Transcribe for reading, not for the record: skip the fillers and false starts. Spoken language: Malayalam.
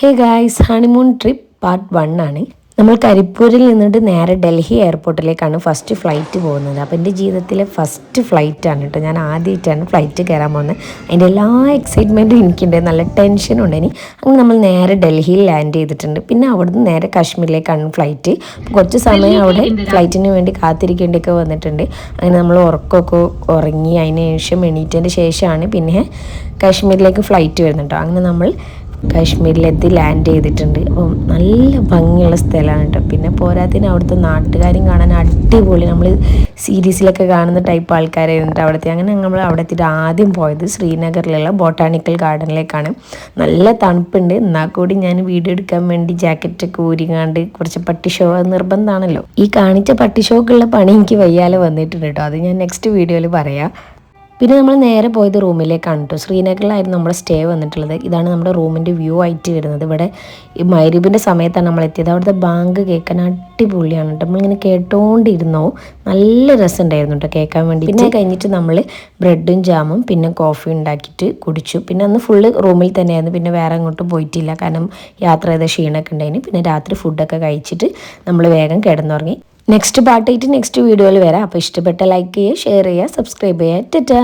Hey guys, honeymoon trip part 1 ആണ്. നമ്മൾ കരിപ്പൂരിൽ നിന്നിട്ട് നേരെ ഡൽഹി എയർപോർട്ടിലേക്കാണ് ഫസ്റ്റ് ഫ്ലൈറ്റ് പോകുന്നത്. അപ്പോൾ എൻ്റെ ജീവിതത്തിലെ ഫസ്റ്റ് ഫ്ലൈറ്റാണ് കേട്ടോ. ഞാൻ ആദ്യമായിട്ടാണ് ഫ്ലൈറ്റ് കയറാൻ പോകുന്നത്. അതിൻ്റെ എല്ലാ എക്സൈറ്റ്മെൻറ്റും എനിക്കുണ്ട്, നല്ല ടെൻഷനും ഉണ്ട്. അങ്ങനെ നമ്മൾ നേരെ ഡൽഹിയിൽ ലാൻഡ് ചെയ്തിട്ടുണ്ട്. പിന്നെ അവിടുന്ന് നേരെ കാശ്മീരിലേക്കാണ് ഫ്ലൈറ്റ്. കുറച്ച് സമയം അവിടെ ഫ്ലൈറ്റിന് വേണ്ടി കാത്തിരിക്കേണ്ടിയൊക്കെ വന്നിട്ടുണ്ട്. അങ്ങനെ നമ്മൾ ഉറക്കമൊക്കെ ഉറങ്ങി അതിന് ശേഷം എണീറ്റതിന് ശേഷമാണ് പിന്നെ കാശ്മീരിലേക്ക് ഫ്ലൈറ്റ് വരുന്നത് കേട്ടോ. അങ്ങനെ നമ്മൾ കാശ്മീരിലെത്തി ലാൻഡ് ചെയ്തിട്ടുണ്ട്. അപ്പം നല്ല ഭംഗിയുള്ള സ്ഥലമാണ് കേട്ടോ. പിന്നെ പോരാത്തിന് അവിടുത്തെ നാട്ടുകാരും കാണാൻ അടിപൊളി, നമ്മൾ സീരീസിലൊക്കെ കാണുന്ന ടൈപ്പ് ആൾക്കാരായിരുന്നു അവിടുത്തെ. അങ്ങനെ നമ്മൾ അവിടെ എത്തിയിട്ട് ആദ്യം പോയത് ശ്രീനഗറിലുള്ള ബൊട്ടാണിക്കൽ ഗാർഡനിലേക്കാണ്. നല്ല തണുപ്പുണ്ട്, എന്നാൽ കൂടി ഞാൻ വീഡിയോ എടുക്കാൻ വേണ്ടി ജാക്കറ്റൊക്കെ ഊരിങ്ങാണ്ട് കുറച്ച് പട്ടി ഷോ നിർബന്ധമാണല്ലോ. ഈ കാണിച്ച പട്ടി ഷോക്കുള്ള പണി എനിക്ക് വയ്യാലെ വന്നിട്ടുണ്ട് കേട്ടോ. അത് ഞാൻ നെക്സ്റ്റ് വീഡിയോയിൽ പറയാം. പിന്നെ നമ്മൾ നേരെ പോയത് റൂമിലേക്കാണ് കേട്ടോ. ശ്രീനഗറിലായിരുന്നു നമ്മുടെ സ്റ്റേ വന്നിട്ടുള്ളത്. ഇതാണ് നമ്മുടെ റൂമിൻ്റെ വ്യൂ ആയിട്ട് വരുന്നത്. ഇവിടെ ഈ മഗ്‌രിബിൻ്റെ സമയത്താണ് നമ്മൾ എത്തിയത്. അവിടുത്തെ ബാങ്ക് കേൾക്കാൻ അടിപൊളിയാണ് കേട്ടോ. നമ്മളിങ്ങനെ കേട്ടോണ്ടിരുന്നോ, നല്ല രസമുണ്ടായിരുന്നു കേട്ടോ കേൾക്കാൻ വേണ്ടി. പിന്നെ കഴിഞ്ഞിട്ട് നമ്മൾ ബ്രെഡും ജാമും പിന്നെ കോഫി ഉണ്ടാക്കിയിട്ട് കുടിച്ചു. പിന്നെ അന്ന് ഫുള്ള് റൂമിൽ തന്നെയായിരുന്നു, പിന്നെ വേറെ അങ്ങോട്ടും പോയിട്ടില്ല, കാരണം യാത്ര ചെയ്ത ക്ഷീണമൊക്കെ ഉണ്ടായിരുന്നു. പിന്നെ രാത്രി ഫുഡൊക്കെ കഴിച്ചിട്ട് നമ്മൾ വേഗം കിടന്നുറങ്ങി. നെക്സ്റ്റ് പാർട്ടായിട്ട് നെക്സ്റ്റ് വീഡിയോയിൽ വരാം. അപ്പോൾ ഇഷ്ടപ്പെട്ട ലൈക്ക് ചെയ്യുക, ഷെയർ ചെയ്യുക, സബ്സ്ക്രൈബ് ചെയ്യുക. ടാറ്റാ.